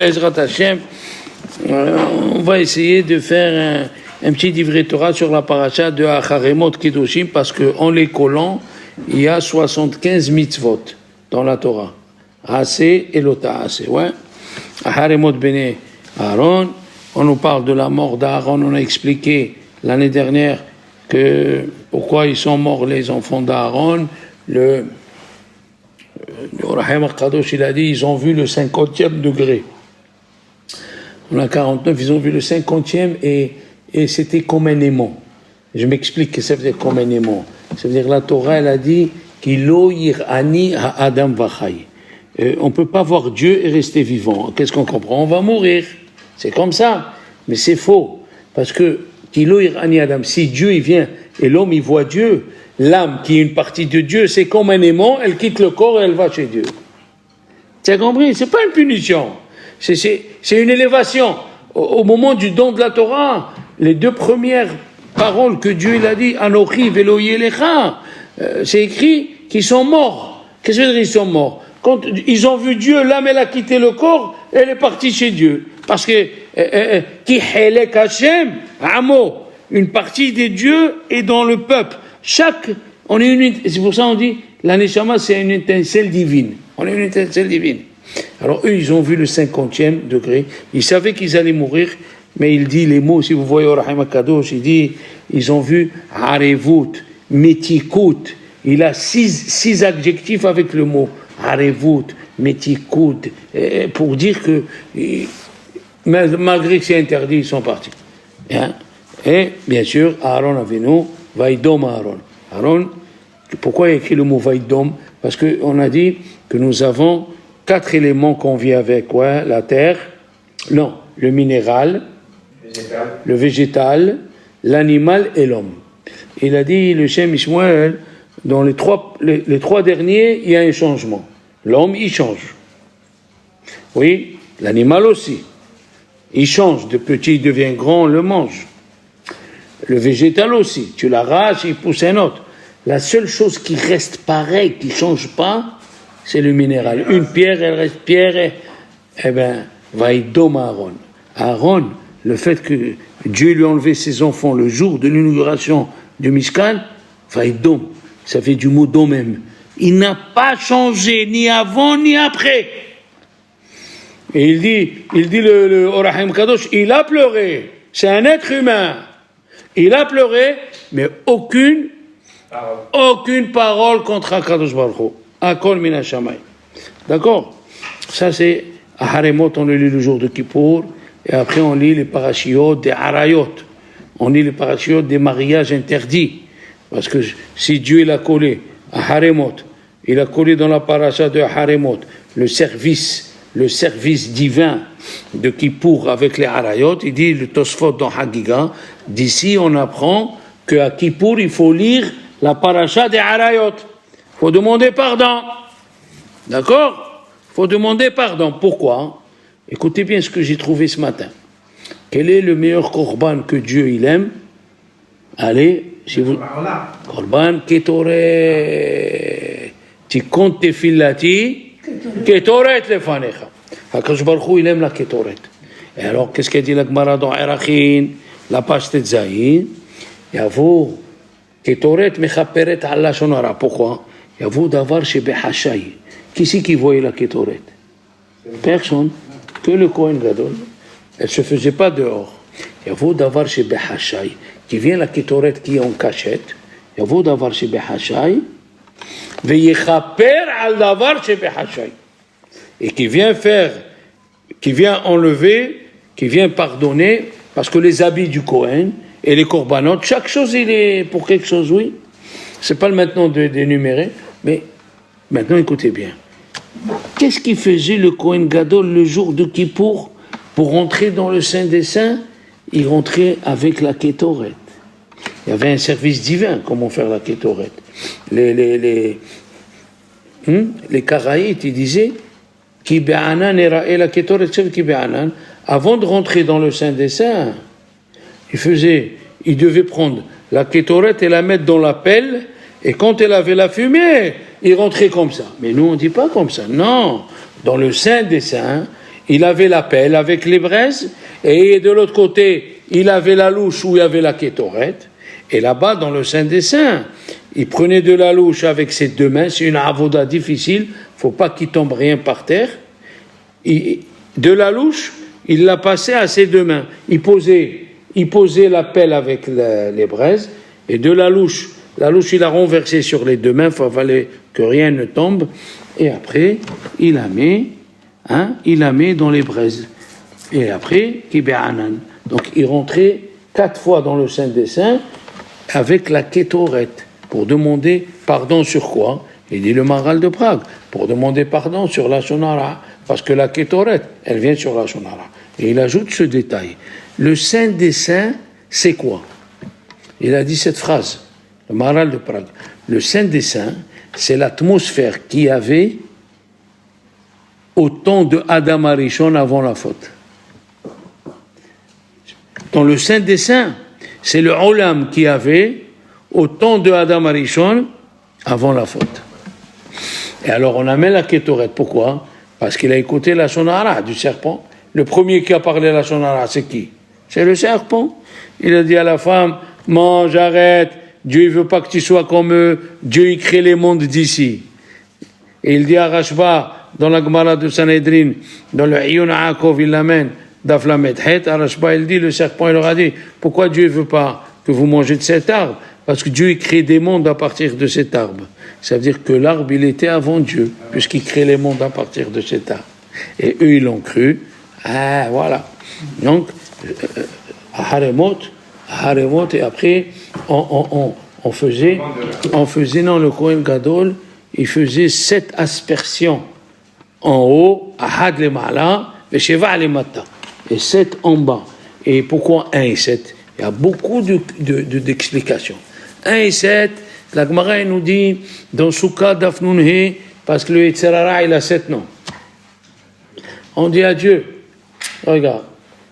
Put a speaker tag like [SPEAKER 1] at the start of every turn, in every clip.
[SPEAKER 1] Ezrat Hashem, on va essayer de faire un petit livret Torah sur la paracha de Acharemot Kedoshim parce qu'en les collant, il y a 75 mitzvot dans la Torah. Assez et l'ota assez, ouais. Acharemot Bene Aaron, on nous parle de la mort d'Aaron, on a expliqué l'année dernière que pourquoi ils sont morts les enfants d'Aaron. Le Rahim al-Kadosh, il a dit, ils ont vu le 50e degré. On a 49, ils ont vu le 50e et c'était comme un aimant. Je m'explique que ça veut dire comme un aimant. Ça veut dire la Torah, elle a dit Kilo yir'ani ha'adam v'chai. On ne peut pas voir Dieu et rester vivant. Qu'est-ce qu'on comprend? On va mourir. C'est comme ça. Mais c'est faux. Parce que Kilo yir'ani Adam, si Dieu il vient et l'homme il voit Dieu, l'âme qui est une partie de Dieu, c'est comme un aimant, elle quitte le corps et elle va chez Dieu. Tu as compris? C'est pas une punition. C'est une élévation. Au moment du don de la Torah, les deux premières paroles que Dieu il a dit, Anochi velo yelecha, c'est écrit qu'ils sont morts. Qu'est-ce que ça veut dire ils sont morts? Quand ils ont vu Dieu, l'âme elle a quitté le corps, elle est partie chez Dieu. Parce que qui helek Hashem, amo, une partie des dieux est dans le peuple. On est c'est pour ça on dit la neshama c'est une étincelle divine. On est une étincelle divine. Alors eux, ils ont vu le 50e degré. Ils savaient qu'ils allaient mourir, mais il dit les mots, si vous voyez au Rahim Kadosh, il dit, ils ont vu Harevut, Metikut. Il a six adjectifs avec le mot Harevut, Metikut, pour dire que, malgré que c'est interdit, ils sont partis. Et bien sûr, Aaron Avinu, Vaïdom Aaron. Aaron, pourquoi il a écrit le mot Vaïdom? Parce qu'on a dit que nous avons 4 éléments qu'on vit avec, ouais, la terre, non, le minéral, le végétal, l'animal et l'homme. Il a dit, le Shem Ishmael, dans les trois derniers, il y a un changement. L'homme, il change. Oui, l'animal aussi. Il change, de petit, il devient grand, on le mange. Le végétal aussi, tu l'arraches, il pousse un autre. La seule chose qui reste pareille, qui ne change pas, c'est le minéral. Une pierre, elle reste pierre, eh bien, Vaïdom Aaron. Aaron, le fait que Dieu lui a enlevé ses enfants le jour de l'inauguration du Mishkan, Vaïdom, ça fait du mot domem. Il n'a pas changé, ni avant, ni après. Et il dit le Orahim Kadosh, il a pleuré. C'est un être humain. Il a pleuré, mais aucune parole contre Akadosh Baruch Hu. Akol mina shamay. D'accord? Ça c'est à Haremot, on le lit le jour de Kippour, et après on lit les parashiot des Arayot. On lit les parashiot des mariages interdits. Parce que si Dieu il a collé à Haremot, il a collé dans la parasha de Haremot le service divin de Kippour avec les Arayot, il dit le Tosfot dans Hagiga, d'ici on apprend qu'à Kippour il faut lire la parasha des Arayot. Il faut demander pardon. D'accord? Il faut demander pardon. Pourquoi? Écoutez bien ce que j'ai trouvé ce matin. Quel est le meilleur korban que Dieu il aime? Allez, si vous... Korban ketoret. Tu comptes tes filati, ketoret lefanecha. Hakadosh Baruch Hu, il aime la ketoret. Et alors, qu'est-ce qu'a dit la Gemara dans Erachin, la page Tetzaïn? Yavo, ketoret mechaperet al lashon hara. Pourquoi? Yavo davar shebehashai. Qui c'est qui voyait la ketoret? Personne. Que le Kohen Gadol. Elle ne se faisait pas dehors. Yavo davar shebehashai. Qui vient la ketoret qui est en cachette. Yavo davar shebehashai. Veyechaper al davar shebehashai. Et qui vient enlever, qui vient pardonner, parce que les habits du Kohen et les korbanot, chaque chose il est pour quelque chose, oui. C'est pas le maintenant d'énumérer, mais maintenant écoutez bien. Qu'est-ce qu'il faisait le Kohen Gadol le jour de Kippour pour rentrer dans le Saint des Saints? Il rentrait avec la Kétoret. Il y avait un service divin, comment faire la Kétoret. Les Karaïtes, ils disaient Ki be'anan era la Kétoret ki be'anan. Avant de rentrer dans le Saint des Saints, il devait prendre la Kétoret et la mettre dans la pelle, et quand elle avait la fumée, il rentrait comme ça. Mais nous, on ne dit pas comme ça. Non, dans le Saint des Saints, il avait la pelle avec les braises, et de l'autre côté, il avait la louche où il y avait la kétoret. Et là-bas, dans le Saint des Saints, il prenait de la louche avec ses deux mains. C'est une avoda difficile, il ne faut pas qu'il tombe rien par terre. De la louche, il la passait à ses deux mains. Il posait la pelle avec les braises, et de la louche, il la renversée sur les deux mains, il fallait que rien ne tombe, et après, il la met dans les braises. Et après, Kibéanan. Donc, il rentrait 4 fois dans le Saint des Saints avec la kétoret, pour demander pardon sur quoi? Il dit le Maharal de Prague, pour demander pardon sur la Shonara, parce que la kétoret, elle vient sur la Shonara. Et il ajoute ce détail. Le Saint des Saints, c'est quoi? Il a dit cette phrase, le Maharal de Prague. Le Saint des Saints, c'est l'atmosphère qu'il y avait au temps de Adam Arishon avant la faute. Dans le Saint des Saints, c'est le Olam qu'il y avait au temps de Adam Arishon avant la faute. Et alors on amène la kétoret. Pourquoi? Parce qu'il a écouté la Shonara du serpent. Le premier qui a parlé la Shonara, c'est qui? C'est le serpent. Il a dit à la femme, mange, arrête, Dieu ne veut pas que tu sois comme eux, Dieu il crée les mondes d'ici. Et il dit à Rashba, dans la Gemara de Sanhedrin, dans le Iyun Yaakov, il l'amène, d'Aflamet Het, à Rashba, il dit, le serpent, il leur a dit, pourquoi Dieu ne veut pas que vous mangez de cet arbre? Parce que Dieu il crée des mondes à partir de cet arbre. Ça veut dire que l'arbre, il était avant Dieu, puisqu'il crée les mondes à partir de cet arbre. Et eux, ils l'ont cru. Ah, voilà. Donc, Haremot, et après, on faisait, non, le Kohen Gadol, il faisait 7 aspersions en haut, Ahad le Ma'ala, et Sheva le Mata, et 7 en bas. Et pourquoi 1 et 7? Il y a beaucoup d'explications. 1 et 7, la Gemara nous dit, dans Souka Dafnunhe, parce que le Yetzirara, il a 7 noms. On dit à Dieu, regarde,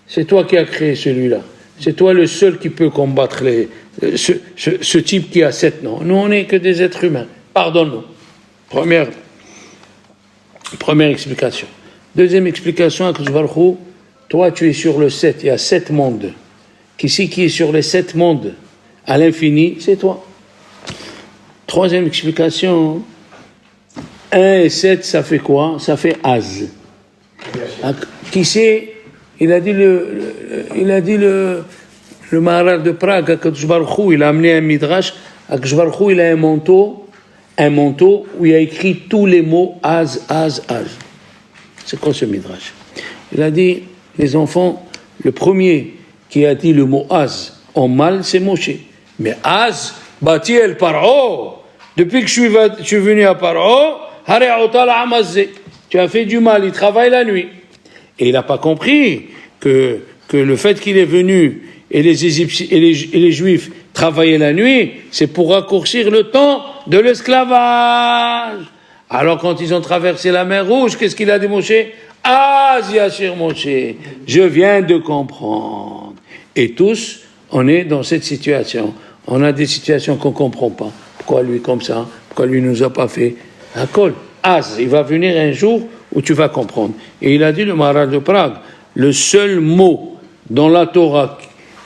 [SPEAKER 1] c'est toi qui as créé celui-là. C'est toi le seul qui peut combattre ce type qui a 7 noms. Nous, on n'est que des êtres humains. Pardonne-nous. Première explication. Deuxième explication, Akadosh Baruch Hu, toi, tu es sur le 7. Il y a 7 mondes. Qui est sur les 7 mondes à l'infini? C'est toi. Troisième explication, 1 et 7, ça fait quoi? Ça fait Az. Qui c'est? Il a dit le Maharal de Prague, Akadosh Baruch Hu, il a amené un midrash. Akadosh Baruch Hu, il a un manteau où il a écrit tous les mots Az. C'est quoi ce midrash? Il a dit, les enfants, le premier qui a dit le mot Az en mal, c'est Moshe. Mais Az, bati el Paro. Depuis que je suis venu à Paro, tu as fait du mal, il travaille la nuit. Et il n'a pas compris que le fait qu'il est venu et les Égyptiens et les Juifs travaillaient la nuit, c'est pour raccourcir le temps de l'esclavage. Alors quand ils ont traversé la mer Rouge, qu'est-ce qu'il a dit Moshe? Ah, Yashir Moshe, je viens de comprendre. Et tous, on est dans cette situation. On a des situations qu'on ne comprend pas. Pourquoi lui comme ça? Pourquoi lui nous a pas fait? Un col. Az, il va venir un jour où tu vas comprendre. Et il a dit, le Maharal de Prague, le seul mot dans la Torah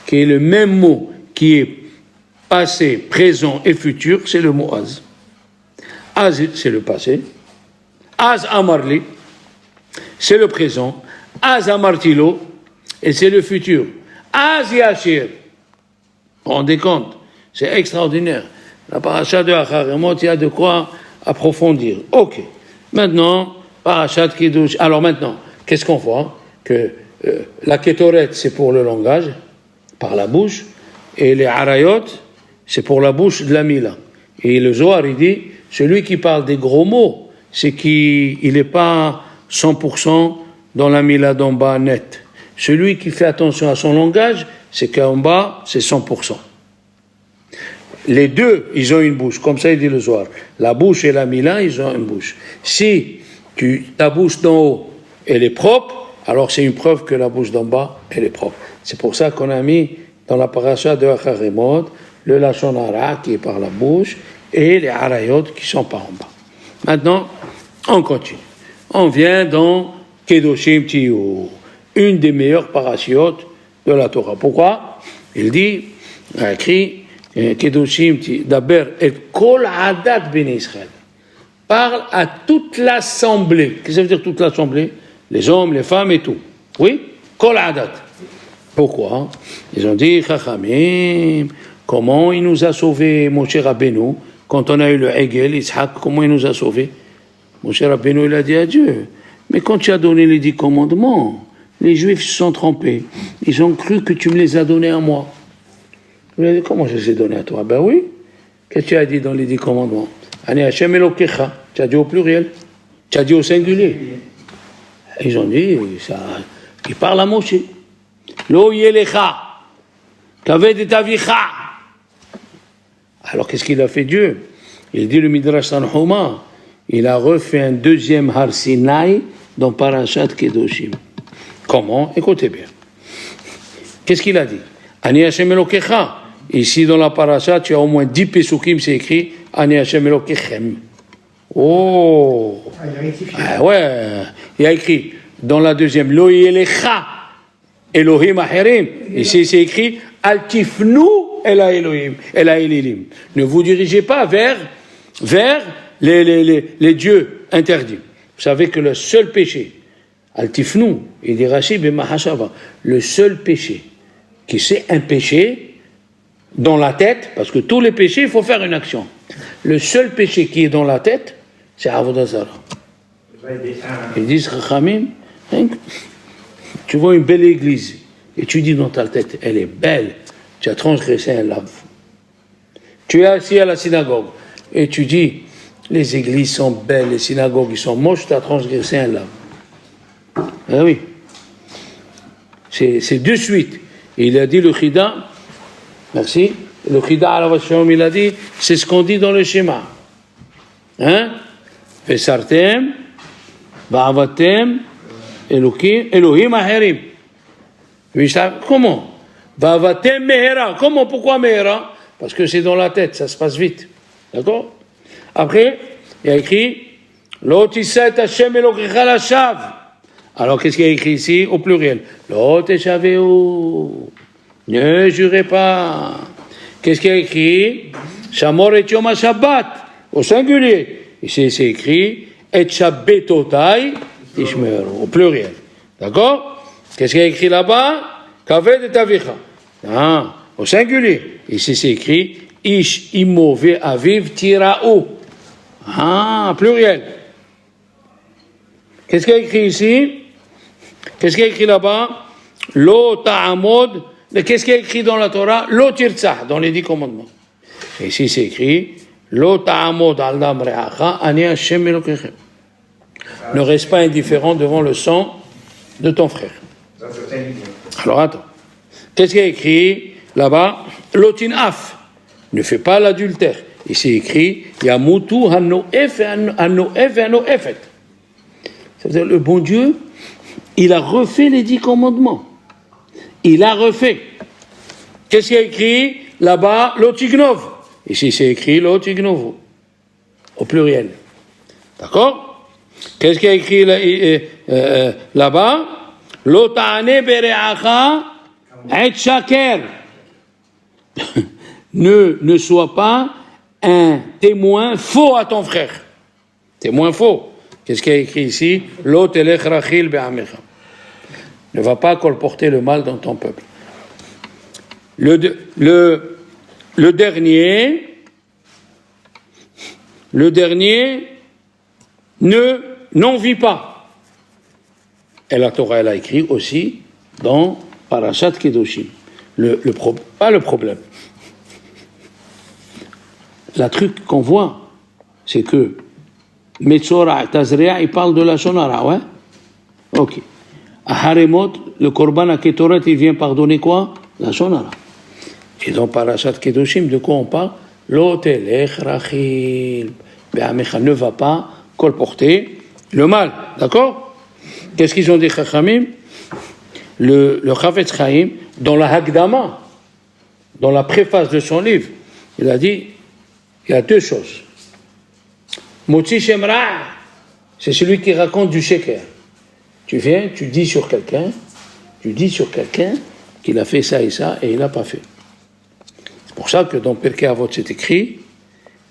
[SPEAKER 1] qui est le même mot qui est passé, présent et futur, c'est le mot Az. Az, c'est le passé. Az Amarli, c'est le présent. Az Amartilo, et c'est le futur. Az Yashir. Vous vous rendez compte? C'est extraordinaire. La paracha de Acharemot, il y a de quoi approfondir. Ok. Maintenant, parachat Kiddush. Alors maintenant, qu'est-ce qu'on voit? Que la kétoret, c'est pour le langage, par la bouche, et les harayot, c'est pour la bouche de la mila. Et le Zohar, il dit, celui qui parle des gros mots, c'est qu'il n'est pas 100% dans la mila d'en bas net. Celui qui fait attention à son langage, c'est qu'en bas, c'est 100%. Les deux, ils ont une bouche, comme ça il dit le Zohar. La bouche et la mila, ils ont une bouche. Si ta bouche d'en haut, elle est propre, alors c'est une preuve que la bouche d'en bas, elle est propre. C'est pour ça qu'on a mis dans la paracha de Acharemot le Lashon Hara qui est par la bouche et les Harayot qui sont par en bas. Maintenant, on continue. On vient dans Kedoshim Tiyu, une des meilleures parachiotes de la Torah. Pourquoi? Il dit, il a écrit, Kedoshim Tiyu, Daber et Kol Adat Ben Israël. Parle à toute l'assemblée. Qu'est-ce que ça veut dire toute l'assemblée? Les hommes, les femmes et tout. Oui? Kol Adat. Pourquoi? Ils ont dit, Chachamim, comment il nous a sauvés, Moshe Rabbeinu, quand on a eu le Hegel, Yitzhak, comment il nous a sauvés? Moshe Rabbeinu, il a dit à Dieu, mais quand tu as donné les 10 commandements, les Juifs se sont trompés. Ils ont cru que tu me les as donnés à moi. Il a dit, comment je les ai donnés à toi? Ben oui. Qu'est-ce que tu as dit dans les 10 commandements? Ani Hashem Elokecha. Tu as dit au pluriel. Tu as dit au singulier. Ils ont dit, ça, il parle à Moshe. Lo yelecha. Kaved et avicha. Alors qu'est-ce qu'il a fait Dieu? Il dit le Midrash Tanhuma, il a refait un deuxième Har Sinai dans Parashat Kedoshim. Comment? Écoutez bien. Qu'est-ce qu'il a dit? Ani Hashem Elokecha. Ici dans la Parashat, tu as au moins 10 Pesukim, c'est écrit Ani Hashem Elokechem. Oh! Ah ouais, il a écrit dans la deuxième Lo Yelecha Elohim Acherim. Ici c'est écrit Al Tifnu Ela Elohim, Ela Elilim. Ne vous dirigez pas vers les dieux interdits. Vous savez que le seul péché, Al Tifnu, il dit Rashi B'Mahashava, le seul péché, qui c'est un péché dans la tête, parce que tous les péchés, il faut faire une action. Le seul péché qui est dans la tête, c'est Avodah Zarah. Ils disent, Chachamim, tu vois une belle église, et tu dis dans ta tête, elle est belle, tu as transgressé un lave. Tu es assis à la synagogue, et tu dis, les églises sont belles, les synagogues ils sont moches, tu as transgressé un lave. Ah oui. C'est de suite. Et il a dit le Chida, merci, le Chida Alav Shalom, il a dit, c'est ce qu'on dit dans le schéma. Hein? Vesartem, Va'avatem, Elohim Aherim. Comment? Va'avatem Mehera. Comment? Pourquoi Mehera? Parce que c'est dans la tête, ça se passe vite. D'accord? Après, il y a écrit, Lo tissa et Hashem Elokecha lashav. Alors, qu'est-ce qu'il y a écrit ici? Au pluriel. Lo teshaveu. Ne jurez pas. Qu'est-ce qu'il y a écrit? Shamor et Yom HaShabbat. Au singulier. Ici, c'est écrit, et Shabbatotai Tishmeru. Au pluriel. D'accord? Qu'est-ce qu'il y a écrit là-bas? Kaved et Avicha. Ah, au singulier. Ici, c'est écrit, Ish imo ve'aviv tira'u. Ah, pluriel. Qu'est-ce qu'il y a écrit ici? Qu'est-ce qu'il y a écrit là-bas? Lo ta'amod. Qu'est-ce qu'il y a écrit dans la Torah? Lo tirtzah, dans les 10 commandements. Et ici, c'est écrit, Lo ta'amod al dam re'acha, ani Hashem Elokechem. Ne reste pas indifférent devant le sang de ton frère. Alors, attends. Qu'est-ce qu'il y a écrit là-bas? Lo tin'af. Ne fais pas l'adultère. Et c'est écrit, Yamutu hano'ef et hano'efet. C'est-à-dire, le bon Dieu, il a refait les 10 commandements. Il a refait. Qu'est-ce qu'il y a écrit là-bas? Lotignov. Ici, c'est écrit Lotignovo. Au pluriel. D'accord? Qu'est-ce qu'il y a écrit là-bas? Lota'ane bere'acha et shaker. Ne sois pas un témoin faux à ton frère. Témoin faux. Qu'est-ce qu'il y a écrit ici? Lo telech rachil be'amecha. Ne va pas colporter le mal dans ton peuple. Le dernier n'envie pas. Et la Torah, elle a écrit aussi dans Parashat Kedoshim. Pas le problème. La truc qu'on voit, c'est que Metzora, Tazria, il parle de la Shonara, ouais? Ok. À Haremot, le Korban à Ketoret, il vient pardonner quoi? La Shonara. Et dans Parashat Kedoshim, de quoi on parle? Lo telech rachil be'amecha, ne va pas colporter le mal. D'accord? Qu'est-ce qu'ils ont dit, Chachamim? Le Chavetz Chaim, dans la Hagdama, dans la préface de son livre, il a dit, il y a 2 choses. Motzi Shem Ra, c'est celui qui raconte du sheker. Tu viens, tu dis sur quelqu'un qu'il a fait ça et ça, et il n'a pas fait. C'est pour ça que dans Pirkei Avot c'est écrit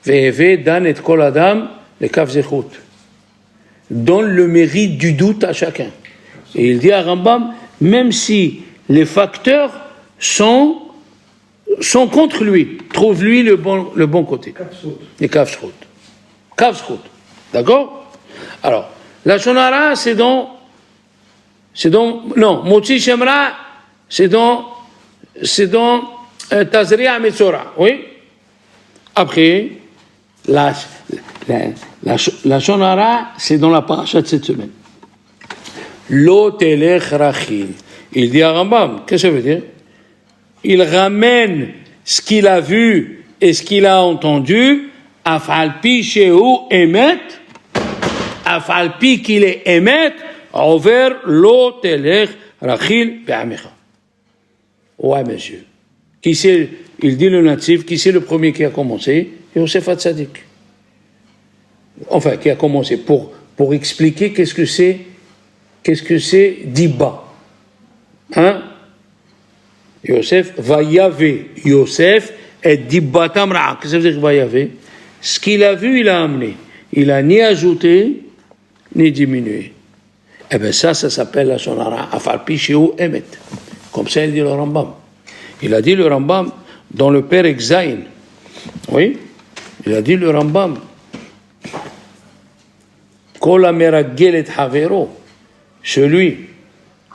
[SPEAKER 1] Ve'eve dan et kol adam le kaf zechut. Donne le mérite du doute à chacun. Et il dit à Rambam, même si les facteurs sont contre lui, trouve-lui le bon côté. Les kaf zechut. Kaf zechut. D'accord? Alors, la shonara, Motzi Shemra, c'est dans Tazria Metzora, oui? Après, la shonara, c'est dans la paracha de cette semaine. Lo telech rachil. Il dit à Rambam, qu'est-ce que ça veut dire? Il ramène ce qu'il a vu et ce qu'il a entendu, afalpi shehu emet, afalpi qu'il est emet, envers lo telech rachil be'amecha. Ouais, monsieur. Qui c'est, il dit le natif, qui c'est le premier qui a commencé? Yosef Hatzadik. Enfin, qui a commencé pour expliquer qu'est-ce que c'est Diba. Hein? Yosef, Vayavé. Yosef et Dibatam Ra'a. Qu'est-ce que ça veut dire Vayavé? Ce qu'il a vu, il a amené. Il a ni ajouté, ni diminué. Eh bien, ça s'appelle la shonara. Afalpi shehu emet. Comme ça, il dit le Rambam. Il a dit le Rambam dans le Père Exaïn. Oui? Il a dit le Rambam. Kol hameragel et havero. Celui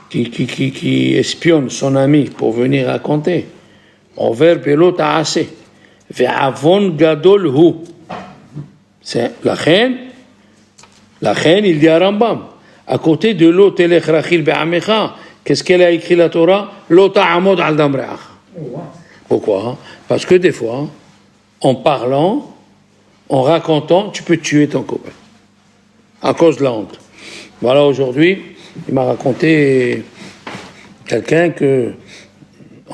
[SPEAKER 1] qui espionne son ami pour venir raconter. Over belo ta'ase. Ve'avon gadol hu. C'est la reine, il dit à Rambam. À côté de l'eau telech rachil be'amecha, qu'est-ce qu'elle a écrit la Torah? Lo ta'amod al damreach. Pourquoi? Parce que des fois, en parlant, en racontant, tu peux tuer ton copain. À cause de la honte. Voilà, aujourd'hui, il m'a raconté quelqu'un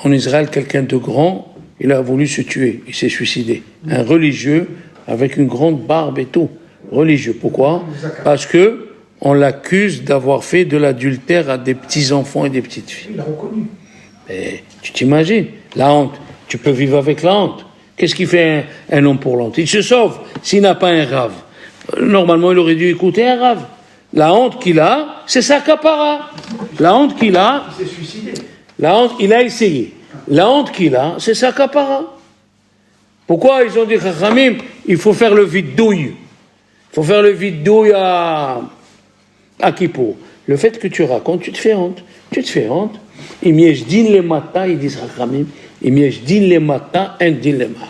[SPEAKER 1] en Israël, quelqu'un de grand, il a voulu se tuer, il s'est suicidé. Un religieux, avec une grande barbe et tout. Religieux. Pourquoi? Parce que on l'accuse d'avoir fait de l'adultère à des petits-enfants et des petites filles.
[SPEAKER 2] Il l'a reconnu.
[SPEAKER 1] Mais tu t'imagines, la honte, tu peux vivre avec la honte. Qu'est-ce qui fait un homme pour l'honte? Il se sauve s'il n'a pas un rave. Normalement, il aurait dû écouter un rave. La honte qu'il a, c'est sa capara. La honte qu'il a,
[SPEAKER 2] il s'est suicidé.
[SPEAKER 1] La honte, il a essayé. La honte qu'il a, c'est sa capara. Pourquoi ils ont dit, Chachamim, il faut faire le vide-douille. Il faut faire le vide-douille à Kippour. Le fait que tu racontes, tu te fais honte. Tu te fais honte. Imiej din le matin, ils disent Chachamim, imiej din le matin, un din le mal.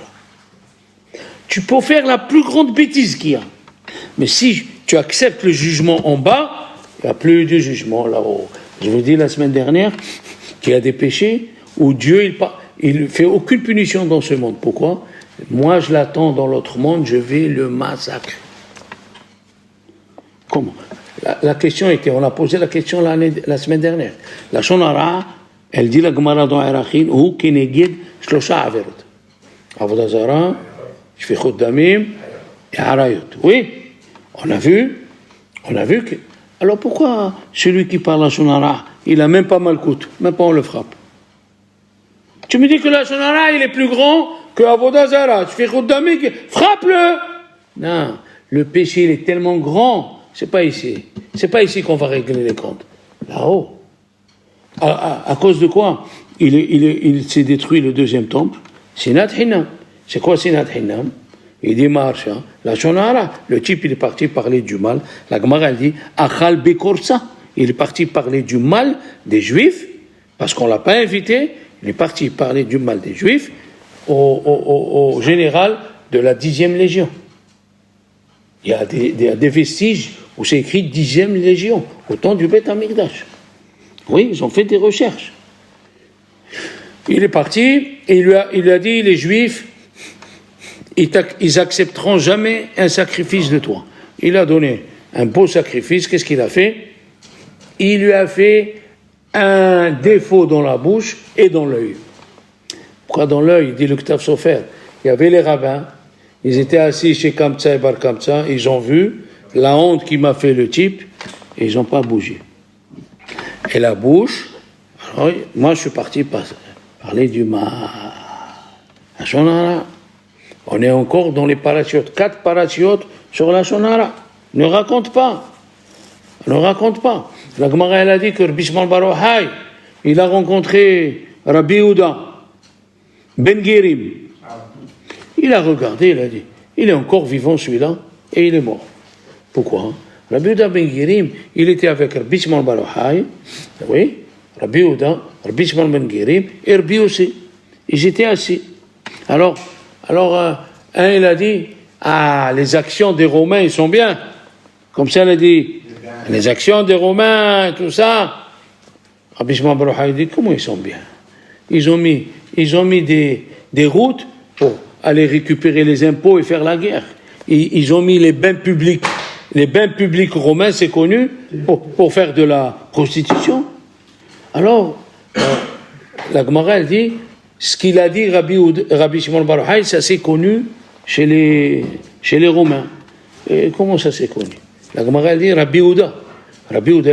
[SPEAKER 1] Tu peux faire la plus grande bêtise qu'il y a. Mais si tu acceptes le jugement en bas, il n'y a plus de jugement là-haut. Je vous dis la semaine dernière qu'il y a des péchés où Dieu, il ne fait aucune punition dans ce monde. Pourquoi? Moi, je l'attends dans l'autre monde, je vais le massacrer. Comment? La question était, on a posé la question la semaine dernière. La shonara, elle dit la Gemara dans Erachin, ou keneged shlosha averot. Avodah zara, shfichut damim et harayot. Oui, on a vu que. Alors pourquoi celui qui parle la shonara, il a même pas malkout, même pas on le frappe? Tu me dis que la shonara, il est plus grand que Avodah zara, shfichut damim, frappe-le. Non, le péché il est tellement grand. C'est pas ici qu'on va régler les comptes. Là-haut. À cause de quoi? Il s'est détruit le deuxième temple. Sinat Hinam. C'est quoi Sinat Hinam? Il dit Maharsha. La shonara. Le type, il est parti parler du mal. La Gemara, elle dit Achal Bekorsa. Il est parti parler du mal des Juifs, parce qu'on l'a pas invité. Il est parti parler du mal des Juifs au général de la 10e Légion. Il y a des vestiges où c'est écrit 10e Légion, au temps du Beth Amikdash. Oui, ils ont fait des recherches. Il est parti et il lui a dit, les Juifs, ils accepteront jamais un sacrifice de toi. Il a donné un beau sacrifice. Qu'est-ce qu'il a fait? Il lui a fait un défaut dans la bouche et dans l'œil. Pourquoi dans l'œil? Il dit le Ktav Sofer. Il y avait les rabbins. Ils étaient assis chez Kamtsa et Bar Kamtsa, ils ont vu la honte qui m'a fait le type, et ils n'ont pas bougé. et la bouche. Alors, moi, je suis parti parler du Lachon Hara. On est encore dans les parachutes, 4 parachutes sur la Lachon Hara. Ne raconte pas. La Gemara, elle a dit que Rabbi Shimon bar Yochai, il a rencontré Rabbi Yehuda Ben Gerim. Il a regardé, il a dit, il est encore vivant celui-là, et il est mort. Pourquoi? Rabbi Yehuda Ben Gerim, il était avec Rabbi Shimon bar Yochai, oui, Rabbi Yehuda, Rabbi Shimon Ben Gerim, et Rabbi aussi. Ils étaient assis. Alors, un, il a dit, les actions des Romains, ils sont bien. Comme ça, il a dit, les actions des Romains, tout ça. Rabbi Shimon bar Yochai dit, comment ils sont bien? Ils ont mis des routes pour aller récupérer les impôts et faire la guerre. Ils ont mis les bains publics. Les bains publics romains, c'est connu, pour faire de la prostitution. Alors, la Gemara, elle dit, ce qu'il a dit Rabbi Shimon bar Yochai, ça c'est connu chez les Romains. Et comment ça c'est connu? La Gemara, elle dit, Rabbi Yehuda,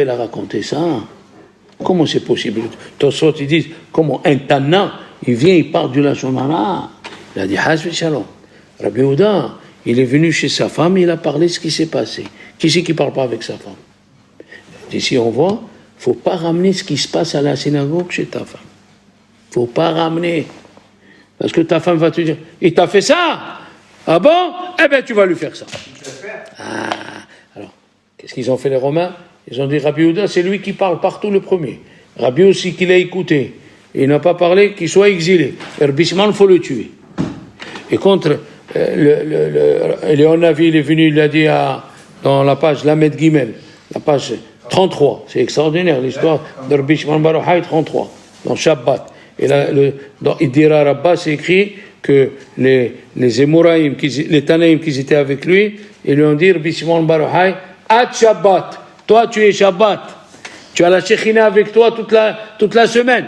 [SPEAKER 1] il a raconté ça. Comment c'est possible? Tosfot, ils disent, comment un Tana, il vient, il parle du Lachon Hara. Il a dit, Hasbi Shalom. Rabbi Yehuda, il est venu chez sa femme, il a parlé de ce qui s'est passé. Qui c'est qui ne parle pas avec sa femme? Ici, on voit, il ne faut pas ramener ce qui se passe à la synagogue chez ta femme. Il ne faut pas ramener. Parce que ta femme va te dire, il t'a fait ça? Ah bon? Eh bien, tu vas lui faire ça. Alors, qu'est-ce qu'ils ont fait les Romains? Ils ont dit, Rabbi Yehuda, c'est lui qui parle partout le premier. Rabbi aussi, qu'il a écouté. Et il n'a pas parlé, qu'il soit exilé. Rabbi Shimon, il faut le tuer. Et contre, Léonavi, il est venu, il a dit dans la page Lamed Gimel, la page 33. C'est extraordinaire, l'histoire de Rabbi Shimon bar Yochai, 33, dans Shabbat. Et là, dans Idira Rabbah, c'est écrit que les Émoraïm, les Tanaïm qui étaient avec lui, ils lui ont dit, Rabbi Shimon bar Yochai, Ad Shabbat. Toi, tu es Shabbat. Tu as la Shekhinah avec toi toute la semaine.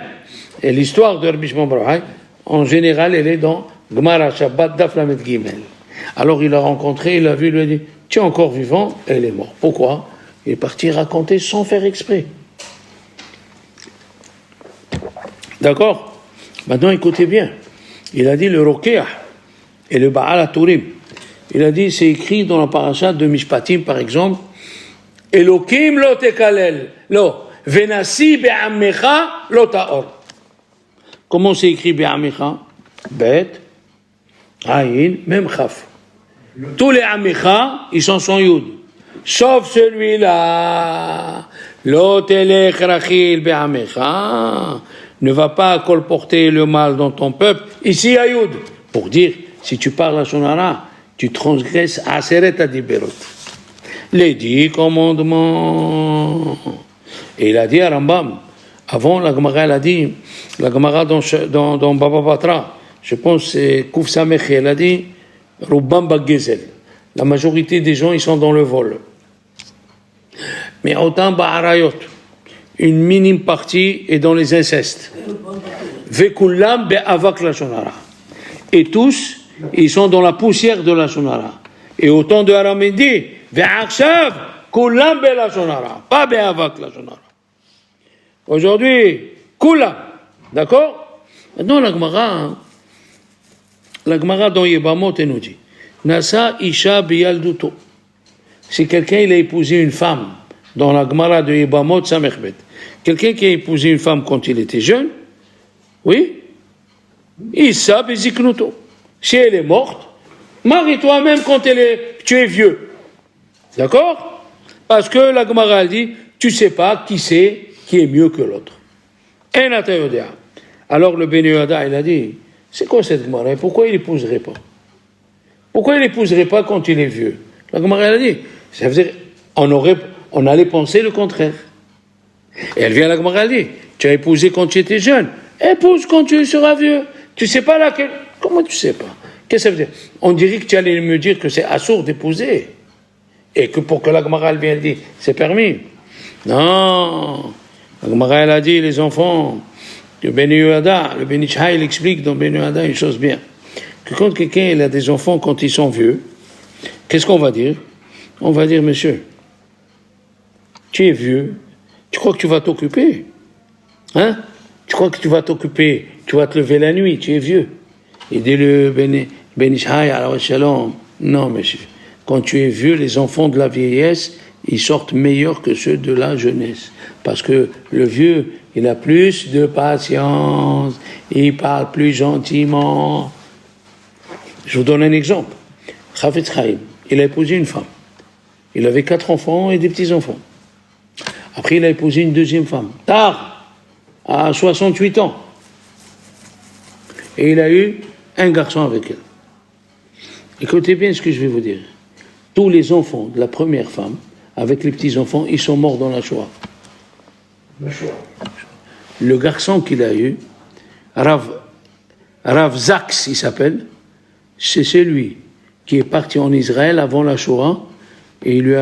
[SPEAKER 1] Et l'histoire de Rabbi Shimon bar Yochai, en général, elle est dans Gemara Shabbat Daf Lamed Gimel. Alors il l'a rencontré, il l'a vu, il lui a dit, tu es encore vivant, et elle est morte. Pourquoi? Il est parti raconter sans faire exprès. D'accord? Maintenant, écoutez bien. Il a dit le Rokeah et le Baal HaTurim. Il a dit, c'est écrit dans la paracha de Mishpatim, par exemple, Elokim lo tekalel, lo, venasi be'amecha lo ta'or. Comment c'est écrit be'amecha? Bet, Aïn, même Chaf. Tous les amecha, ils sont sans yud. Sauf celui-là. Lo telech rachil be'amecha. Ne va pas colporter le mal dans ton peuple. Ici, à yud. Pour dire, si tu parles à Lachon Hara, tu transgresses Aseret Adiberot. Les 10 commandements. Et il a dit à Rambam, avant la Gemara, elle a dit, la Gemara dans Baba Batra, je pense c'est Kouf Samech, elle a dit, Rubbam Baggezel. La majorité des gens, ils sont dans le vol. Mais autant Ba'arayot, une minime partie est dans les incestes. Vekullam be'avak Lachon Hara. Et tous, ils sont dans la poussière de Lachon Hara. Et autant de Aramédi, ve'akshav, kullam be'Lachon Hara. Pas be'avak Lachon Hara. Aujourd'hui, kullam. D'accord? Maintenant, la Gemara dans Yebamot, elle nous dit, Nasa Isha biyalduto. Si quelqu'un il a épousé une femme, dans la Gemara de Yebamot, Samechbet, quelqu'un qui a épousé une femme quand il était jeune, oui, Issa beziknuto. Si elle est morte, marie-toi même quand tu es vieux. D'accord? Parce que la Gemara elle dit, tu sais pas qui est mieux que l'autre. Alors le Ben Yehuda, il a dit, c'est quoi cette Gemara? Pourquoi il n'épouserait pas? Pourquoi il n'épouserait pas quand il est vieux? La Gemara elle a dit, ça veut dire, on allait penser le contraire. Et elle vient à la Gemara, elle dit, tu as épousé quand tu étais jeune, épouse quand tu seras vieux. Tu sais pas laquelle. Comment tu sais pas? Qu'est-ce que ça veut dire? On dirait que tu allais me dire que c'est assourd d'épouser. Et que pour que la Gemara elle vienne dire, c'est permis. Non. La Gemara elle a dit, les enfants, le Ben Yehuda, le Ben Ishai, il explique dans Ben Yehuda une chose bien. Que quand quelqu'un il a des enfants quand ils sont vieux, qu'est-ce qu'on va dire? On va dire, monsieur, tu es vieux, Tu crois que tu vas t'occuper? Hein? Tu crois que tu vas t'occuper? Tu vas te lever la nuit, tu es vieux. Il dit le Ben Ishai, alors Shalom. Non, monsieur. Quand tu es vieux, les enfants de la vieillesse, ils sortent meilleurs que ceux de la jeunesse. Parce que le vieux, il a plus de patience, il parle plus gentiment. Je vous donne un exemple. Chafetz Chaim, il a épousé une femme. Il avait 4 enfants et des petits-enfants. Après, il a épousé une deuxième femme. Tard, à 68 ans. Et il a eu un garçon avec elle. Écoutez bien ce que je vais vous dire. Tous les enfants de la première femme, avec les petits-enfants, ils sont morts dans la Shoah. Le garçon qu'il a eu, Rav Zaks, il s'appelle, c'est celui qui est parti en Israël avant la Shoah et il lui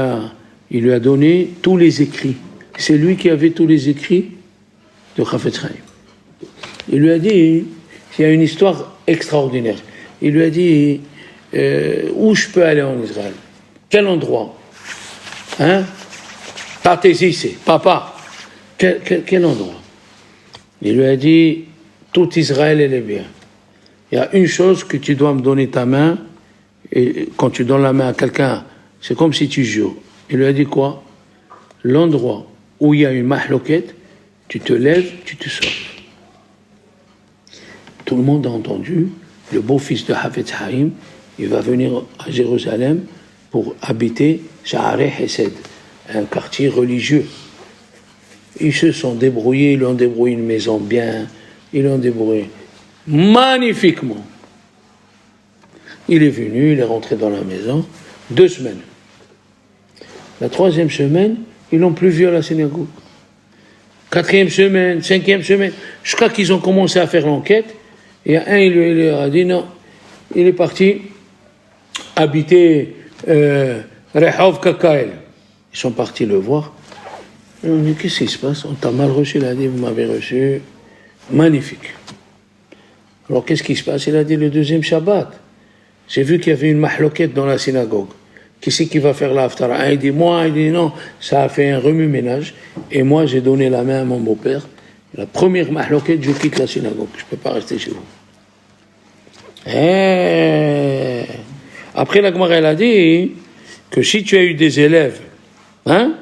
[SPEAKER 1] a donné tous les écrits. C'est lui qui avait tous les écrits de Chafetz Chaim. Il lui a dit, il y a une histoire extraordinaire. Il lui a dit, où je peux aller en Israël? Quel endroit? Hein? Partez-y, c'est papa. Quel endroit? Il lui a dit, tout Israël, elle est bien. Il y a une chose que tu dois me donner ta main, et quand tu donnes la main à quelqu'un, c'est comme si tu jures. Il lui a dit quoi? L'endroit où il y a une mahloquette, tu te lèves, tu te sauves. Tout le monde a entendu, le beau-fils de Chafetz Chaim, il va venir à Jérusalem pour habiter Sha'arei Hesed, un quartier religieux. Ils se sont débrouillés, ils ont débrouillé une maison bien, ils l'ont débrouillé magnifiquement. Il est venu, il est rentré dans la maison, 2 semaines. La 3e semaine, ils l'ont plus vu à la synagogue. 4e semaine, 5e semaine, jusqu'à qu'ils ont commencé à faire l'enquête, et un, il leur a dit non, il est parti habiter Rehov Kakael. Ils sont partis le voir. Ils ont dit, qu'est-ce qui se passe? On t'a mal reçu. Il a dit, vous m'avez reçu. Magnifique. Alors, qu'est-ce qui se passe? Il a dit, le 2e Shabbat. J'ai vu qu'il y avait une mahloquette dans la synagogue. Qui c'est qui va faire l'haftara? Un, il dit, moi. Il dit, non. Ça a fait un remue-ménage. Et moi, j'ai donné la main à mon beau-père. La première mahloquette, je quitte la synagogue. Je ne peux pas rester chez vous. Après, la Gemara, elle a dit que si tu as eu des élèves, hein,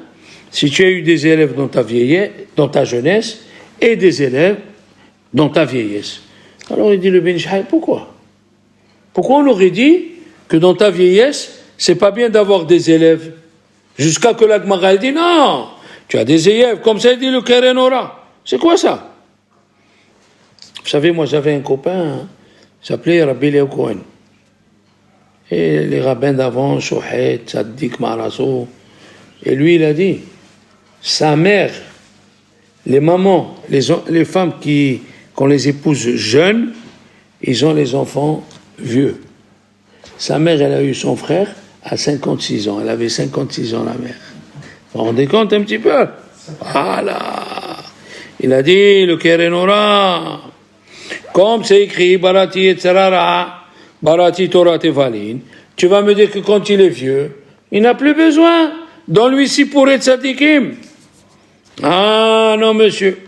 [SPEAKER 1] si tu as eu des élèves dans ta vieillesse, dans ta jeunesse, et des élèves dans ta vieillesse. Alors il dit le Ben Ishai, pourquoi? Pourquoi on aurait dit que dans ta vieillesse, c'est pas bien d'avoir des élèves? Jusqu'à que la Gemara, elle dit non, tu as des élèves, comme ça il dit le Keren Ora. C'est quoi ça? Vous savez, moi j'avais un copain, il s'appelait Rabbi Léo Cohen. Et les rabbins d'avant, Shohet, Tzaddik, Maraso, et lui il a dit, sa mère, les mamans, les femmes qu'on les épouse jeunes, ils ont les enfants vieux. Sa mère, elle a eu son frère à 56 ans. Elle avait 56 ans, la mère. Vous vous rendez compte un petit peu? Voilà. Il a dit, le Keren Ora, comme c'est écrit, Barati et Tzarara, Barati Torah Tevalin, tu vas me dire que quand il est vieux, il n'a plus besoin. Donne-lui si pour être tzadikim. Ah non, monsieur.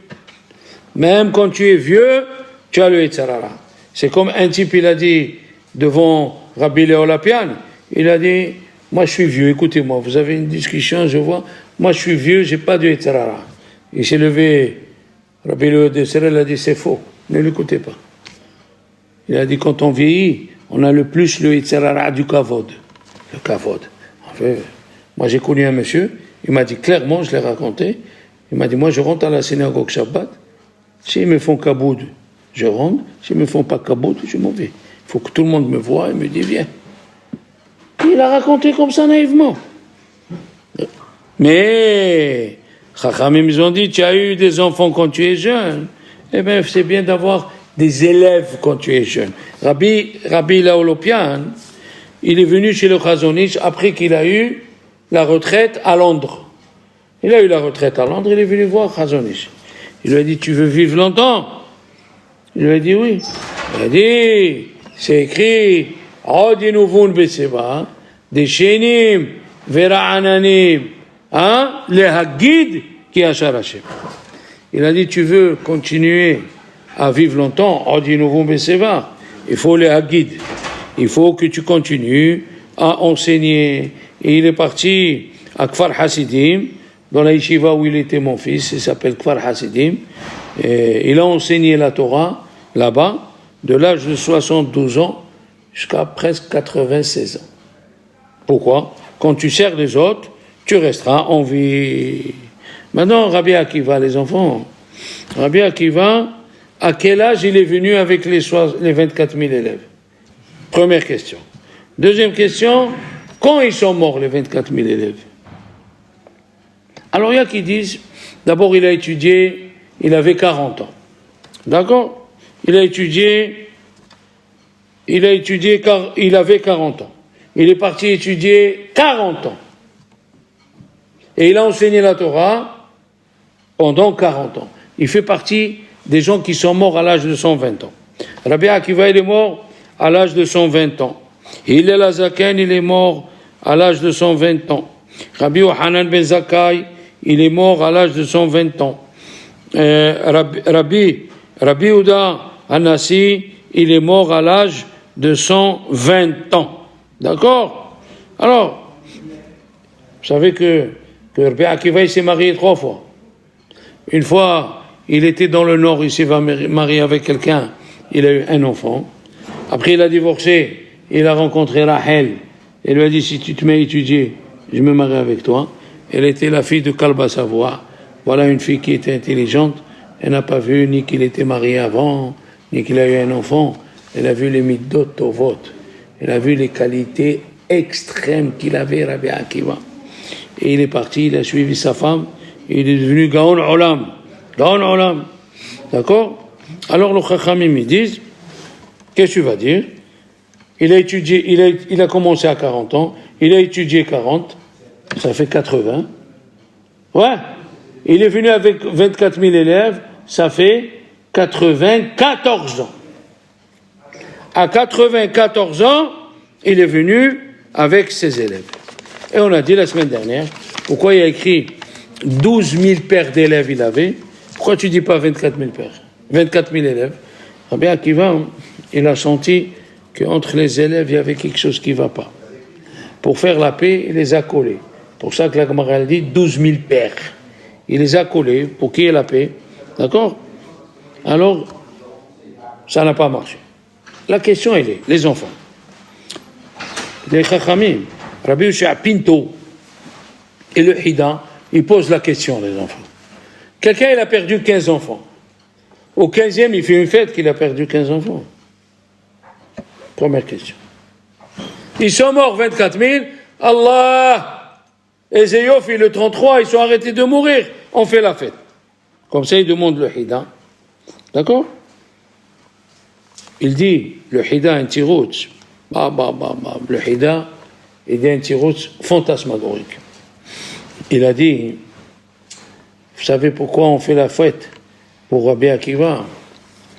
[SPEAKER 1] Même quand tu es vieux, tu as le Yetzirara. C'est comme un type, il a dit devant Rabbi Léo Lapian, il a dit, moi je suis vieux, écoutez-moi, vous avez une discussion, je vois, moi je suis vieux, j'ai pas de Yetzirara. Il s'est levé, Rabbi Léo Lapian a dit, c'est faux, ne l'écoutez pas. Il a dit, quand on vieillit, on a le plus le Yetzirara du kavod. Le kavod. En fait, moi j'ai connu un monsieur, il m'a dit clairement, je l'ai raconté, il m'a dit, moi je rentre à la synagogue Shabbat, s'ils me font kaboud, je rentre, s'ils me font pas kaboud, je m'en vais. Il faut que tout le monde me voie et me dise, viens. Il a raconté comme ça naïvement. Mais, Chachamim, ils ont dit, tu as eu des enfants quand tu es jeune, eh bien c'est bien d'avoir des élèves quand tu es jeune. Rabbi Laolopian, il est venu chez le Chazon Ish après qu'il a eu la retraite à Londres. Il a eu la retraite à Londres, il est venu voir Chazon Ish. Il lui a dit, tu veux vivre longtemps? Il lui a dit oui. Il a dit, c'est écrit, Odinuvun Beseba, des Shenim, Vera Ananim, hein, les Hagid, qui achar Hashem. Il a dit, tu veux continuer à vivre longtemps, on dit nouveau Beseva, il faut les guides, il faut que tu continues à enseigner. Et il est parti à Kfar Hasidim, dans la yeshiva où il était mon fils, il s'appelle Kfar Hasidim, et il a enseigné la Torah là-bas, de l'âge de 72 ans jusqu'à presque 96 ans. Pourquoi? Quand tu sers les autres, tu resteras en vie. Maintenant, Rabbi Akiva, les enfants, Rabbi Akiva, à quel âge il est venu avec les 24 000 élèves? Première question. Deuxième question, quand ils sont morts, les 24 000 élèves? Alors, il y a qui disent, d'abord, il a étudié, il avait 40 ans. D'accord? Il a étudié car il avait 40 ans. Il est parti étudier 40 ans. Et il a enseigné la Torah pendant 40 ans. Il fait partie des gens qui sont morts à l'âge de 120 ans. Rabbi Akiva, il est mort à l'âge de 120 ans. Hillel HaZaken, il est mort à l'âge de 120 ans. Rabbi Yohanan ben Zakkai, il est mort à l'âge de 120 ans. Rabbi Yehuda Hanassi, il est mort à l'âge de 120 ans. D'accord? Alors, vous savez que Rabbi Akiva, il s'est marié 3 fois. Une fois, il était dans le nord, il s'est marié avec quelqu'un, il a eu un enfant. Après, il a divorcé, il a rencontré Rachel. Il lui a dit, si tu te mets à étudier, je me marie avec toi. Elle était la fille de Kalba Savoie. Voilà une fille qui était intelligente. Elle n'a pas vu ni qu'il était marié avant, ni qu'il a eu un enfant. Elle a vu les midot tovot. Elle a vu les qualités extrêmes qu'il avait, Rabbi Akiva. Et il est parti, il a suivi sa femme. Il est devenu Gaon Olam. Gaon Olam. D'accord? Alors, les Chachamim, ils disent, qu'est-ce que tu vas dire? Il a étudié, il a commencé à 40 ans. Il a étudié 40. Ça fait 80. Ouais. Il est venu avec 24 000 élèves. Ça fait 94 ans. À 94 ans, il est venu avec ses élèves. Et on a dit la semaine dernière, pourquoi il a écrit 12 000 paires d'élèves il avait? Pourquoi tu dis pas 24 000 paires? 24 000 élèves. Rabbi Akiva, il a senti qu'entre les élèves, il y avait quelque chose qui ne va pas. Pour faire la paix, il les a collés. Pour ça que la Gemara dit 12 000 paires. Il les a collés pour qu'il y ait la paix. D'accord? Alors, ça n'a pas marché. La question, elle est, les enfants. Les Chachamim, Rabbi Yoshua Pinto et le Hida, ils posent la question, les enfants. Quelqu'un, il a perdu 15 enfants. Au 15e, il fait une fête qu'il a perdu 15 enfants. Première question. Ils sont morts 24 000. Allah! Et Zéyofi, le 33, ils sont arrêtés de mourir. On fait la fête. Comme ça, il demande le Hida. D'accord? Il dit, le Hida, un tiroutz. Le Hida, il dit un tiroutz fantasmagorique. Il a dit, vous savez pourquoi on fait la fête pour Rabbi Akiva?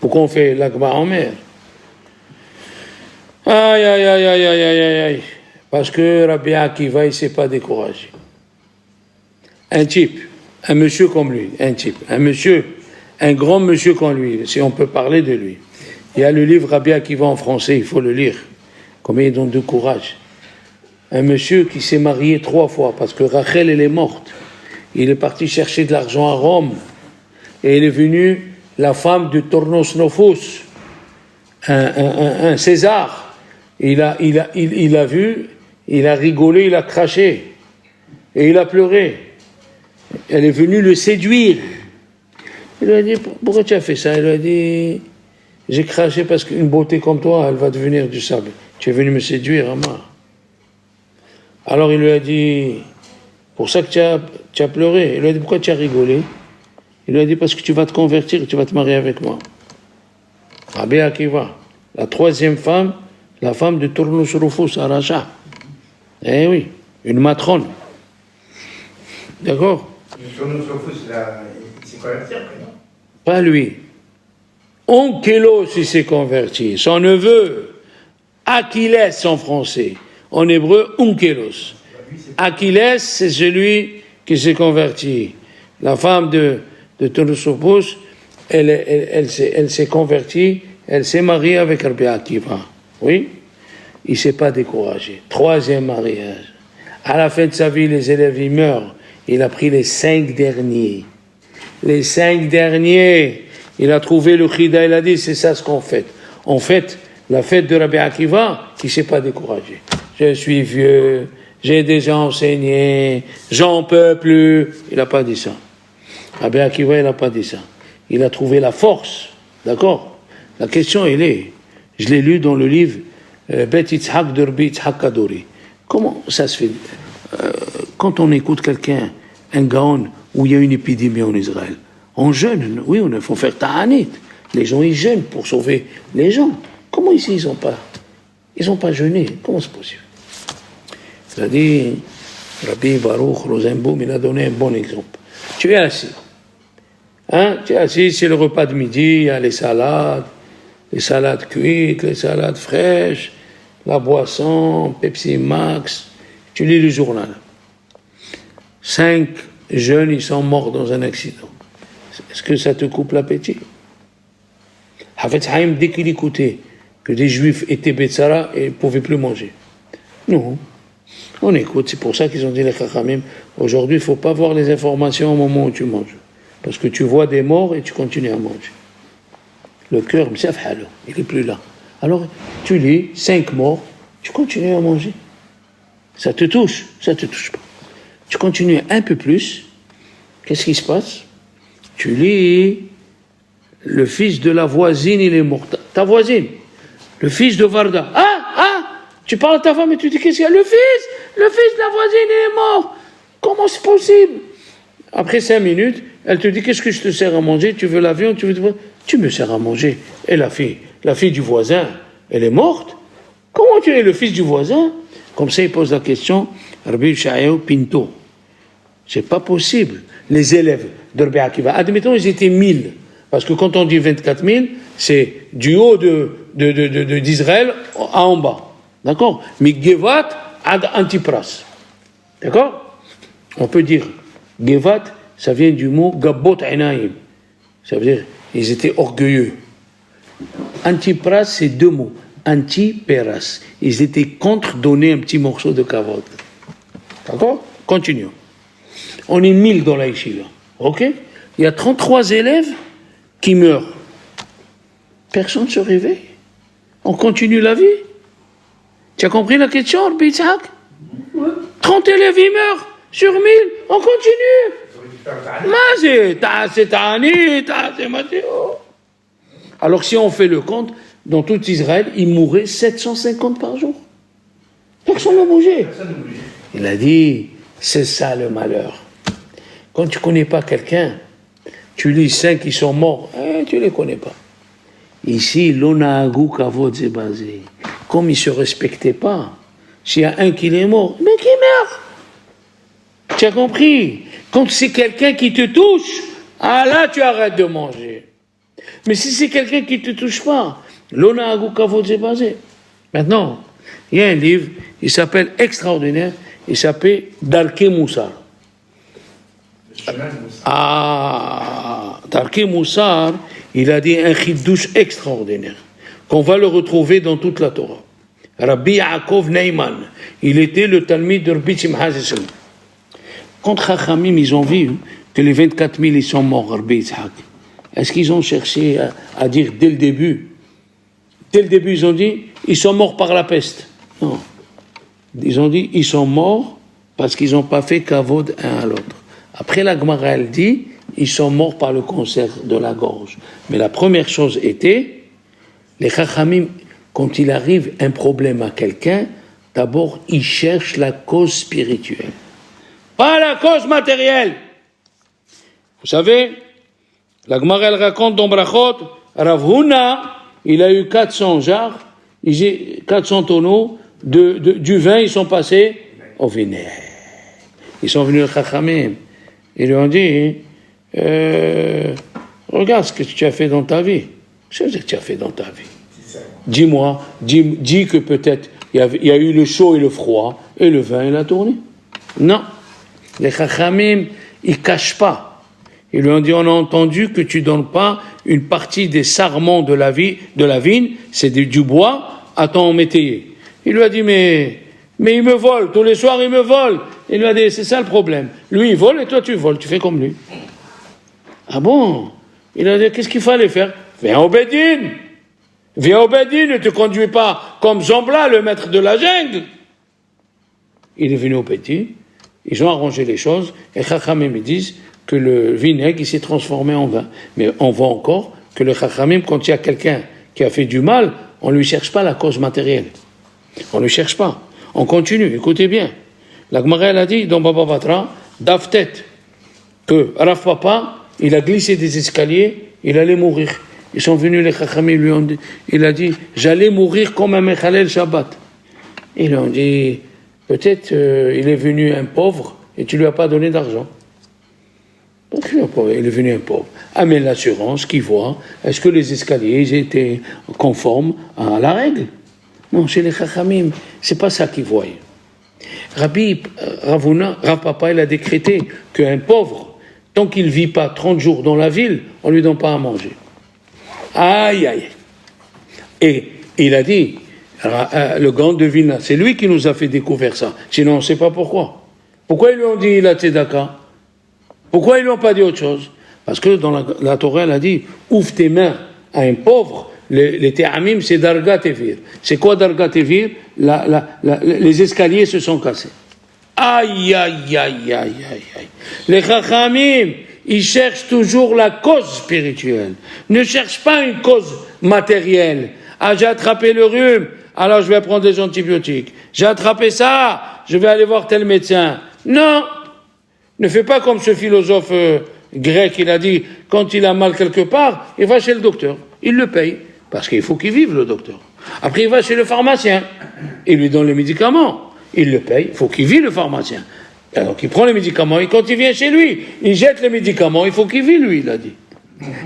[SPEAKER 1] Pourquoi on fait l'Akba en mer? Aïe. Parce que Rabbi Akiva, il ne s'est pas découragé. Un type, un monsieur comme lui, un grand monsieur comme lui, si on peut parler de lui. Il y a le livre Rabbi Akiva en français, il faut le lire. Combien il donne de courage. Un monsieur qui s'est marié 3 fois parce que Rachel, elle est morte. Il est parti chercher de l'argent à Rome. Et il est venu la femme de Tornos Nofos, un César. Il a vu, il a rigolé, il a craché. Et il a pleuré. Elle est venue le séduire. Il lui a dit, pourquoi tu as fait ça? Il lui a dit, j'ai craché parce qu'une beauté comme toi, elle va devenir du sable. Tu es venu me séduire, Amar. Alors il lui a dit, pour ça que tu as pleuré. Il lui a dit, pourquoi tu as rigolé? Il lui a dit, parce que tu vas te convertir et tu vas te marier avec moi. Rabbi Akiva, la 3e femme, la femme de Tournus Rufus à Raja. Eh oui, une matrone. D'accord?
[SPEAKER 2] Tournus Rufus, il s'est converti après, non?
[SPEAKER 1] Pas lui. Onkelos, il s'est converti. Son neveu, Achilles en français. En hébreu, Onkelos. Achilles, c'est celui qui s'est converti. la femme de Tonosopoulos, elle s'est convertie, elle s'est mariée avec Rabbi Akiva. Oui, il ne s'est pas découragé. 3e mariage. À la fin de sa vie, les élèves, ils meurent. Il a pris les 5 derniers. Les 5 derniers. Il a trouvé le Chida, il a dit, c'est ça ce qu'on fait. On fête la fête de Rabbi Akiva, qui ne s'est pas découragé. Je suis vieux, j'ai déjà enseigné, j'en peux plus. Il n'a pas dit ça. Rabbi Akiva, il n'a pas dit ça. Il a trouvé la force. D'accord? La question, elle est, je l'ai lu dans le livre Bet Yitzhak de Rabbi Yitzhak Kadori. Comment ça se fait? Quand on écoute quelqu'un, un gaon, où il y a une épidémie en Israël, on jeûne, oui, il faut faire ta'anit. Les gens, ils jeûnent pour sauver les gens. Comment ici, ils n'ont pas jeûné? Comment c'est possible? Il a dit, Rabbi Baruch Rosenbaum, il a donné un bon exemple. Tu es assis. Tu es assis, c'est le repas de midi, il y a les salades cuites, les salades fraîches, la boisson, Pepsi Max. Tu lis le journal. 5 jeunes, ils sont morts dans un accident. Est-ce que ça te coupe l'appétit? Hafetz Haïm, dès qu'il écoutait que des juifs étaient Betsara et ne pouvaient plus manger. Non. On écoute, c'est pour ça qu'ils ont dit les Chachamim, aujourd'hui, il ne faut pas voir les informations au moment où tu manges. Parce que tu vois des morts et tu continues à manger. Le cœur, il n'est plus là. Alors, tu lis 5 morts, tu continues à manger. Ça te touche pas. Tu continues un peu plus, qu'est-ce qui se passe? Tu lis, le fils de la voisine, il est mort. Ta voisine, le fils de Varda. Tu parles à ta femme et tu dis, qu'est-ce qu'il y a? Le fils de la voisine, il est mort. Comment c'est possible? Après 5 minutes, elle te dit, qu'est-ce que je te sers à manger? Tu veux la viande? Tu me sers à manger. Et la fille du voisin, elle est morte? Comment tu es le fils du voisin? Comme ça, il pose la question, Rabbi Yishayahu Pinto. C'est pas possible. Les élèves de Rabbi Akiva, admettons, ils étaient 1000. Parce que quand on dit 24 000, c'est du haut d'Israël à en bas. D'accord? Mais Gevat ad Antipras. D'accord? On peut dire, Gevat, ça vient du mot Gabot Enaim. Ça veut dire, ils étaient orgueilleux. Antipras, c'est 2 mots. Anti-Peras. Ils étaient contre donner un petit morceau de kavod. D'accord? Continuons. On est 1000 dans la yeshiva. Ok? Il y a 33 élèves qui meurent. Personne ne se réveille. On continue la vie. Tu as compris la question, Rabbi Yitzhak? 30 élèves, ils meurent. Sur 1000, on continue. Alors si on fait le compte, dans tout Israël, il mourait 750 par jour. Personne n'a bougé. Il a dit, c'est ça le malheur. Quand tu ne connais pas quelqu'un, tu lis 5 qui sont morts, tu ne les connais pas. Ici, l'onagou kavod c'est basé. Comme ils ne se respectaient pas, s'il y a un qui est mort, mais qui meurt? Tu as compris? Quand c'est quelqu'un qui te touche, là tu arrêtes de manger. Mais si c'est quelqu'un qui ne te touche pas, l'onagou kavod c'est basé. Maintenant, il y a un livre, il s'appelle extraordinaire, il s'appelle Darkei Moussar. Darkei Moussar, il a dit un chidouche extraordinaire, qu'on va le retrouver dans toute la Torah. Rabbi Yaakov Neyman, il était le Talmid de Rabbi Simcha Zisson. Quand Chachamim, ils ont vu que les 24 000, ils sont morts, Rabbi Yitzhak, est-ce qu'ils ont cherché à dire dès le début, ils ont dit, ils sont morts par la peste? Non. Ils ont dit, ils sont morts parce qu'ils n'ont pas fait kavod un à l'autre. Après, la Gemara, elle dit, ils sont morts par le cancer de la gorge. Mais la première chose était, les Chachamim, quand il arrive un problème à quelqu'un, d'abord, ils cherchent la cause spirituelle. Pas la cause matérielle. Vous savez, la Gemara, elle raconte dans Brachot, Rav Huna, il a eu 400 jarres, 400 tonneaux du vin, ils sont passés au vinaigre. Ils sont venus au Chachamim. Ils lui ont dit, regarde ce que tu as fait dans ta vie. Qu'est-ce que tu as fait dans ta vie? Dis-moi, dis que peut-être il y a eu le chaud et le froid, et le vin, il a tourné. Non. Les Chachamim, ils ne cachent pas. Ils lui ont dit, on a entendu que tu donnes pas une partie des sarments de la vigne, c'est du bois, à ton métayer. Il lui a dit, mais il me vole, tous les soirs il me vole. Il lui a dit, c'est ça le problème. Lui il vole et toi tu voles, tu fais comme lui. Ah bon? Il a dit, qu'est-ce qu'il fallait faire? Viens au Bédine, ne te conduis pas comme Zambla, le maître de la jungle. Il est venu au Bédine, ils ont arrangé les choses, et Chachamim me disent que le vinaigre il s'est transformé en vin. Mais on voit encore que le Chachamim, quand il y a quelqu'un qui a fait du mal, on ne lui cherche pas la cause matérielle. On ne lui cherche pas. On continue, écoutez bien. La Gemara elle a dit dans Baba Batra, d'Aftet, que Rav Papa, il a glissé des escaliers, il allait mourir. Ils sont venus, les Chachamim lui ont dit, il a dit, j'allais mourir comme un Mechalel Shabbat. Ils lui ont dit, peut-être il est venu un pauvre et tu lui as pas donné d'argent. Donc il est venu un pauvre. Amène l'assurance qui voit, est-ce que les escaliers étaient conformes à la règle? Non, chez les Chachamim, c'est pas ça qu'ils voient. Rav Papa, il a décrété qu'un pauvre, tant qu'il ne vit pas 30 jours dans la ville, on ne lui donne pas à manger. Aïe, aïe. Et il a dit, le grand de Vilna, c'est lui qui nous a fait découvrir ça. Sinon, on ne sait pas pourquoi. Pourquoi ils lui ont dit la tzedaka? Pourquoi ils ne lui ont pas dit autre chose? Parce que dans la Torah, elle a dit, ouvre tes mains à un pauvre. Les te'amim, c'est darga tevir. C'est quoi darga tevir? Les escaliers se sont cassés. Aïe, aïe, aïe, aïe, aïe, aïe. Les chachamim, ils cherchent toujours la cause spirituelle. Ne cherchent pas une cause matérielle. Ah, j'ai attrapé le rhume, alors je vais prendre des antibiotiques. J'ai attrapé ça, je vais aller voir tel médecin. Non, ne fais pas comme ce philosophe grec, il a dit, quand il a mal quelque part, il va chez le docteur, il le paye. Parce qu'il faut qu'il vive, le docteur. Après, il va chez le pharmacien. Il lui donne les médicaments. Il le paye. Il faut qu'il vive, le pharmacien. Alors, il prend les médicaments. Et quand il vient chez lui, il jette les médicaments. Il faut qu'il vive, lui, il a dit.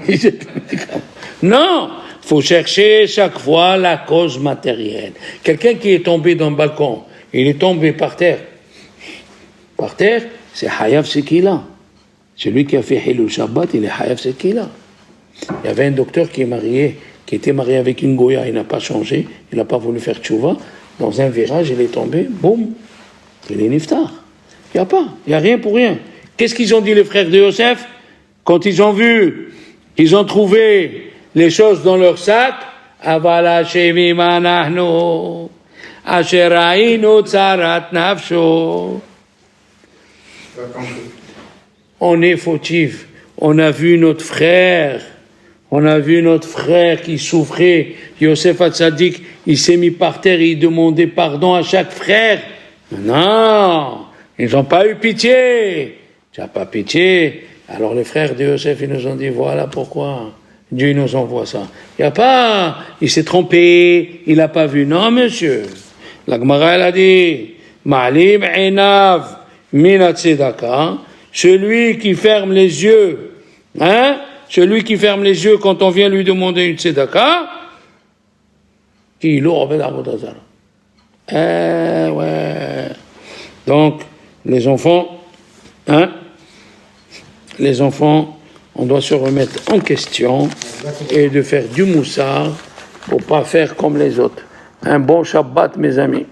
[SPEAKER 1] Il jette les médicaments. Non! Il faut chercher chaque fois la cause matérielle. Quelqu'un qui est tombé dans le balcon, il est tombé par terre. Par terre, c'est Hayav Sekila. Celui qui a fait Hilul Shabbat, il est Hayav Sekila. Il y avait un docteur qui était marié avec une goya, il n'a pas changé, il n'a pas voulu faire tchouva, dans un virage, il est tombé, boum, il est niftar. Il n'y a rien pour rien. Qu'est-ce qu'ils ont dit les frères de Yosef? Quand ils ont vu, ils ont trouvé les choses dans leur sac, Avala Shemim Anahnu, Asher Hainu Tzarat Nafsho. On est fautif, on a vu notre frère qui souffrait. Yosef Hatzadik, il s'est mis par terre et il demandait pardon à chaque frère. Non, ils n'ont pas eu pitié. Tu n'as pas pitié. Alors les frères de Yosef, ils nous ont dit, voilà pourquoi Dieu nous envoie ça. Il n'y a pas, il s'est trompé, il n'a pas vu. Non, monsieur. La Gemara, elle a dit, Ma'alim enav min tzedaka, celui qui ferme les yeux, celui qui ferme les yeux quand on vient lui demander une tzedaka, qui l'ouvre à Vodazara. Ouais. Donc, les enfants, on doit se remettre en question et de faire du moussard pour pas faire comme les autres. Un bon Shabbat, mes amis.